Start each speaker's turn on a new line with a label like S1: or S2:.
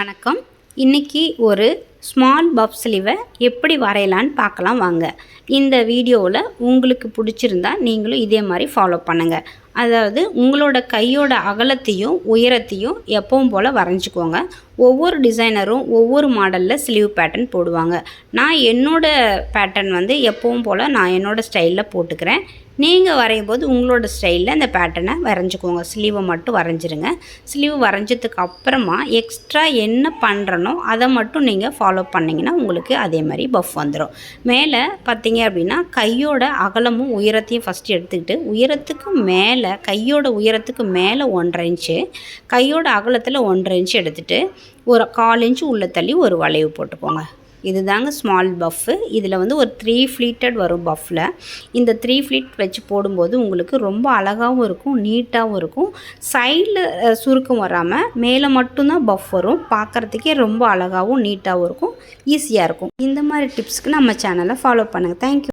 S1: வணக்கம். இன்றைக்கி ஒரு ஸ்மால் பஃப் ஸ்லீவை எப்படி வரையலான்னு பார்க்கலாம் வாங்க. இந்த வீடியோவில் உங்களுக்கு பிடிச்சிருந்தா நீங்களும் இதே மாதிரி ஃபாலோ பண்ணுங்கள். அதாவது உங்களோட கையோட அகலத்தையும் உயரத்தையும் எப்பவும் போல் வரைஞ்சிக்கோங்க. ஒவ்வொரு டிசைனரும் ஒவ்வொரு மாடலில் ஸ்லீவ் பேட்டர்ன் போடுவாங்க. நான் என்னோடய பேட்டர்ன் எப்பவும் போல் நான் என்னோடய ஸ்டைலில் போட்டுக்கிறேன். நீங்கள் வரையும் போது உங்களோட ஸ்டைலில் இந்த பேட்டர்னை வரைஞ்சிக்கோங்க. ஸ்லீவை மட்டும் வரைஞ்சிருங்க. ஸ்லீவ் வரைஞ்சதுக்கு அப்புறமா எக்ஸ்ட்ரா என்ன பண்ணுறனோ அதை மட்டும் நீங்கள் ஃபாலோ பண்ணிங்கன்னா உங்களுக்கு அதே மாதிரி பஃப் வந்துடும். மேலே பார்த்தீங்க அப்படின்னா கையோட அகலமும் உயரத்தையும் ஃபஸ்ட்டு எடுத்துக்கிட்டு உயரத்துக்கு மேலே கையோட உயரத்துக்கு மேலே 1.5 இன்ச்சு, கையோட அகலத்தில் 1.5 இன்ச்சு எடுத்துகிட்டு ஒரு 1/4 இன்ச்சு உள்ளே தள்ளி ஒரு வளைவு போட்டுக்கோங்க. இது தாங்க ஸ்மால் பஃப்பு. இதில் ஒரு 3 ஃப்ளீட்டட் வரும் பஃப்பில். இந்த 3 ஃப்ளீட் வச்சு போடும்போது உங்களுக்கு ரொம்ப அழகாகவும் இருக்கும், நீட்டாகவும் இருக்கும். சைடில் சுருக்கம் வராமல் மேலே மட்டும்தான் பஃப் வரும். பார்க்குறதுக்கே ரொம்ப அழகாகவும் நீட்டாகவும் இருக்கும், ஈஸியாக இருக்கும். இந்த மாதிரி டிப்ஸ்க்கு நம்ம சேனலை ஃபாலோ பண்ணுங்கள். தேங்க்யூ.